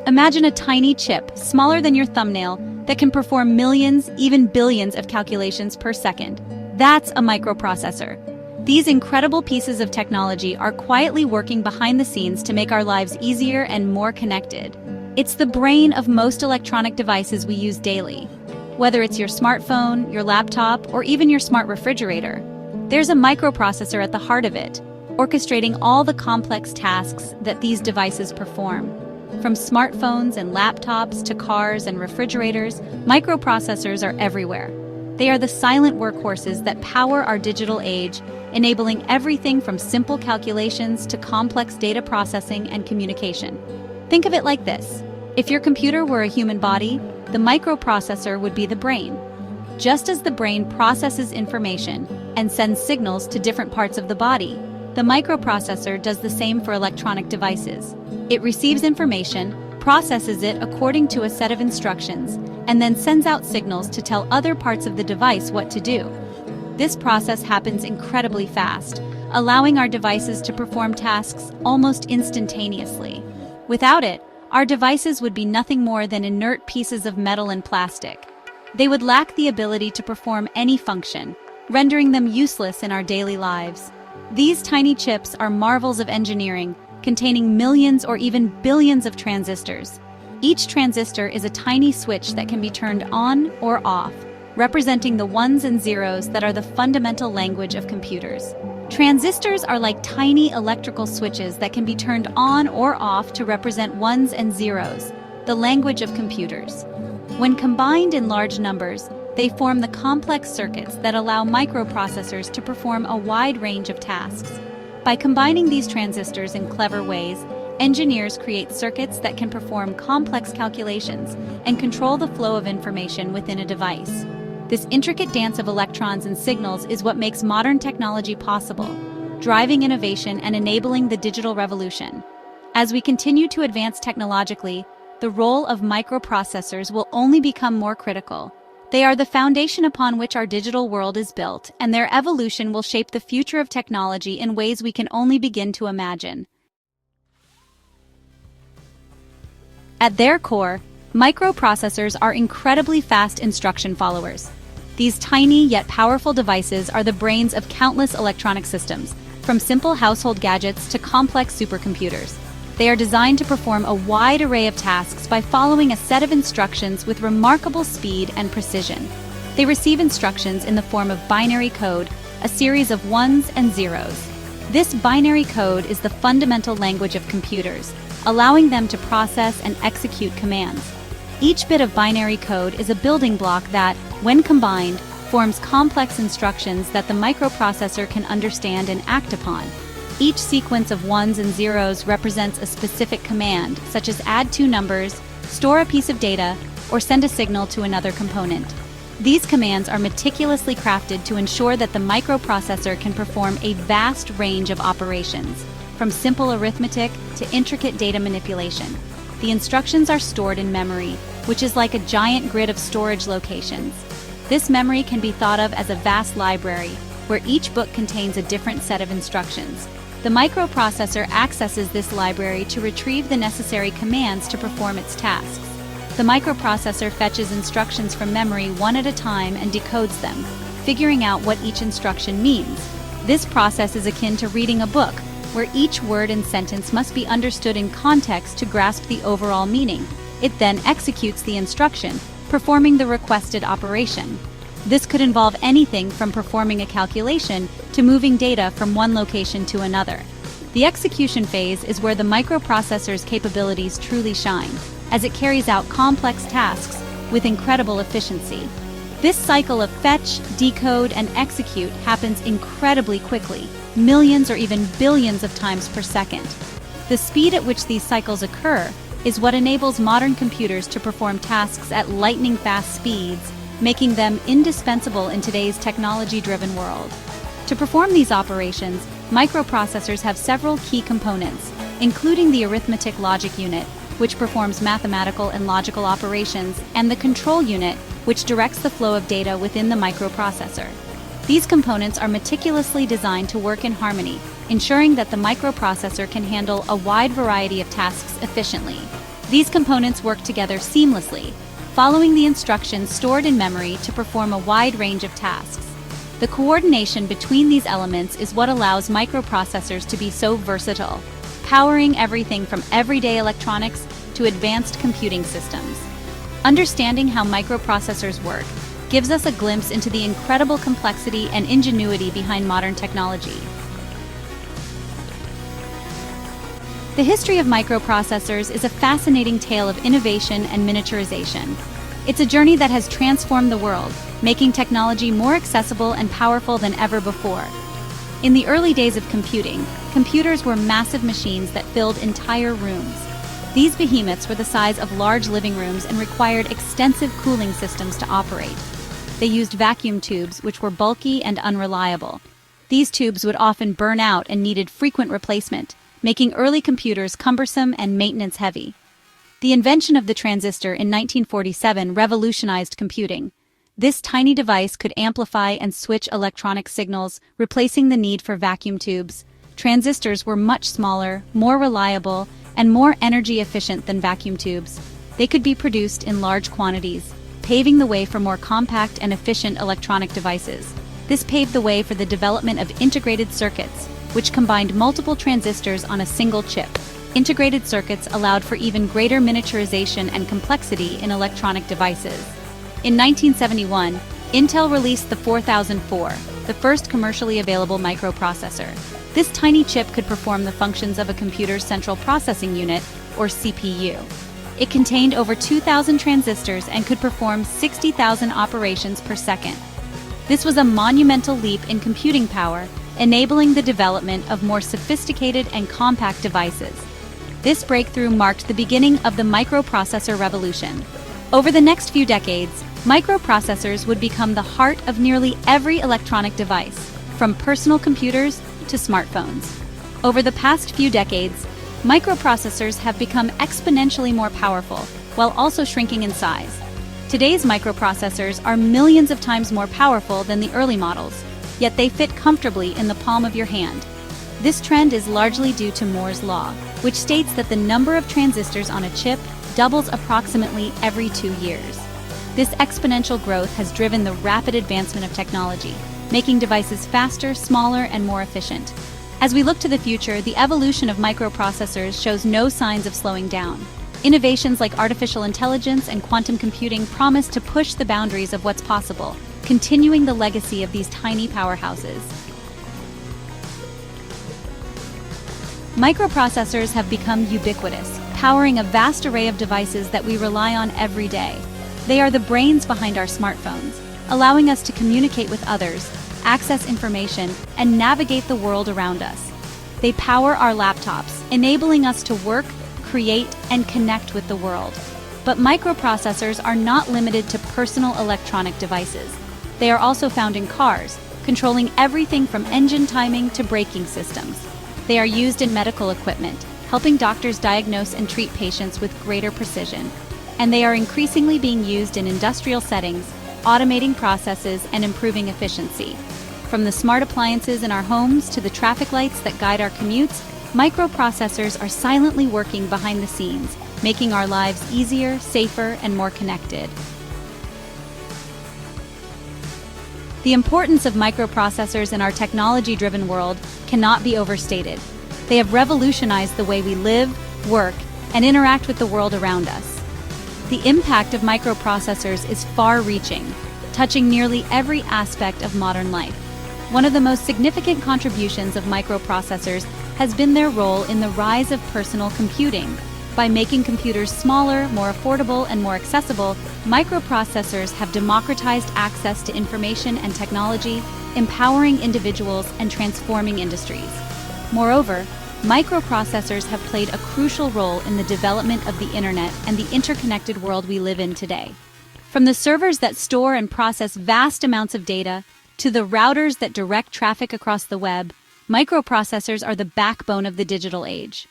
Imagine a tiny chip, smaller than your thumbnail, that can perform millions, even billions of calculations per second. That's a microprocessor. These incredible pieces of technology are quietly working behind the scenes to make our lives easier and more connected. It's the brain of most electronic devices we use daily. Whether it's your smartphone, your laptop, or even your smart refrigerator, there's a microprocessor at the heart of it, orchestrating all the complex tasks that these devices perform. From smartphones and laptops to cars and refrigerators, microprocessors are everywhere. They are the silent workhorses that power our digital age, enabling everything from simple calculations to complex data processing and communication. Think of it like this. If your computer were a human body, the microprocessor would be the brain. Just as the brain processes information and sends signals to different parts of the body, the microprocessor does the same for electronic devices. It receives information, processes it according to a set of instructions, and then sends out signals to tell other parts of the device what to do. This process happens incredibly fast, allowing our devices to perform tasks almost instantaneously. Without it, our devices would be nothing more than inert pieces of metal and plastic. They would lack the ability to perform any function, rendering them useless in our daily lives. These tiny chips are marvels of engineering, containing millions or even billions of transistors. Each transistor is a tiny switch that can be turned on or off, representing the ones and zeros that are the fundamental language of computers. Transistors are like tiny electrical switches that can be turned on or off to represent ones and zeros, the language of computers. When combined in large numbers, they form the complex circuits that allow microprocessors to perform a wide range of tasks. By combining these transistors in clever ways, engineers create circuits that can perform complex calculations and control the flow of information within a device. This intricate dance of electrons and signals is what makes modern technology possible, driving innovation and enabling the digital revolution. As we continue to advance technologically, the role of microprocessors will only become more critical. They are the foundation upon which our digital world is built, and their evolution will shape the future of technology in ways we can only begin to imagine. At their core, microprocessors are incredibly fast instruction followers. These tiny yet powerful devices are the brains of countless electronic systems, from simple household gadgets to complex supercomputers. They are designed to perform a wide array of tasks by following a set of instructions with remarkable speed and precision. They receive instructions in the form of binary code, a series of ones and zeros. This binary code is the fundamental language of computers, allowing them to process and execute commands. Each bit of binary code is a building block that, when combined, forms complex instructions that the microprocessor can understand and act upon. Each sequence of ones and zeros represents a specific command, such as add two numbers, store a piece of data, or send a signal to another component. These commands are meticulously crafted to ensure that the microprocessor can perform a vast range of operations, from simple arithmetic to intricate data manipulation. The instructions are stored in memory, which is like a giant grid of storage locations. This memory can be thought of as a vast library, where each book contains a different set of instructions. The microprocessor accesses this library to retrieve the necessary commands to perform its tasks. The microprocessor fetches instructions from memory one at a time and decodes them, figuring out what each instruction means. This process is akin to reading a book, where each word and sentence must be understood in context to grasp the overall meaning. It then executes the instruction, performing the requested operation. This could involve anything from performing a calculation to moving data from one location to another. The execution phase is where the microprocessor's capabilities truly shine, as it carries out complex tasks with incredible efficiency. This cycle of fetch, decode, and execute happens incredibly quickly, millions or even billions of times per second. The speed at which these cycles occur is what enables modern computers to perform tasks at lightning-fast speeds, making them indispensable in today's technology-driven world. To perform these operations, microprocessors have several key components, including the arithmetic logic unit, which performs mathematical and logical operations, and the control unit, which directs the flow of data within the microprocessor. These components are meticulously designed to work in harmony, ensuring that the microprocessor can handle a wide variety of tasks efficiently. These components work together seamlessly, following the instructions stored in memory to perform a wide range of tasks. The coordination between these elements is what allows microprocessors to be so versatile, powering everything from everyday electronics to advanced computing systems. Understanding how microprocessors work gives us a glimpse into the incredible complexity and ingenuity behind modern technology. The history of microprocessors is a fascinating tale of innovation and miniaturization. It's a journey that has transformed the world, making technology more accessible and powerful than ever before. In the early days of computing, computers were massive machines that filled entire rooms. These behemoths were the size of large living rooms and required extensive cooling systems to operate. They used vacuum tubes, which were bulky and unreliable. These tubes would often burn out and needed frequent replacement, making early computers cumbersome and maintenance-heavy. The invention of the transistor in 1947 revolutionized computing. This tiny device could amplify and switch electronic signals, replacing the need for vacuum tubes. Transistors were much smaller, more reliable, and more energy-efficient than vacuum tubes. They could be produced in large quantities, paving the way for more compact and efficient electronic devices. This paved the way for the development of integrated circuits, which combined multiple transistors on a single chip. Integrated circuits allowed for even greater miniaturization and complexity in electronic devices. In 1971, Intel released the 4004, the first commercially available microprocessor. This tiny chip could perform the functions of a computer's central processing unit, or CPU. It contained over 2,000 transistors and could perform 60,000 operations per second. This was a monumental leap in computing power, enabling the development of more sophisticated and compact devices. This breakthrough marked the beginning of the microprocessor revolution. Over the next few decades, microprocessors would become the heart of nearly every electronic device, from personal computers to smartphones. Over the past few decades, microprocessors have become exponentially more powerful, while also shrinking in size. Today's microprocessors are millions of times more powerful than the early models, yet they fit comfortably in the palm of your hand. This trend is largely due to Moore's law, which states that the number of transistors on a chip doubles approximately every 2 years. This exponential growth has driven the rapid advancement of technology, making devices faster, smaller, and more efficient. As we look to the future, the evolution of microprocessors shows no signs of slowing down. Innovations like artificial intelligence and quantum computing promise to push the boundaries of what's possible, continuing the legacy of these tiny powerhouses. Microprocessors have become ubiquitous, powering a vast array of devices that we rely on every day. They are the brains behind our smartphones, allowing us to communicate with others, access information, and navigate the world around us. They power our laptops, enabling us to work, create, and connect with the world. But microprocessors are not limited to personal electronic devices. They are also found in cars, controlling everything from engine timing to braking systems. They are used in medical equipment, helping doctors diagnose and treat patients with greater precision. And they are increasingly being used in industrial settings, automating processes and improving efficiency. From the smart appliances in our homes to the traffic lights that guide our commutes, microprocessors are silently working behind the scenes, making our lives easier, safer, and more connected. The importance of microprocessors in our technology-driven world cannot be overstated. They have revolutionized the way we live, work, and interact with the world around us. The impact of microprocessors is far-reaching, touching nearly every aspect of modern life. One of the most significant contributions of microprocessors has been their role in the rise of personal computing. By making computers smaller, more affordable, and more accessible, microprocessors have democratized access to information and technology, empowering individuals and transforming industries. Moreover, microprocessors have played a crucial role in the development of the internet and the interconnected world we live in today. From the servers that store and process vast amounts of data, to the routers that direct traffic across the web, microprocessors are the backbone of the digital age.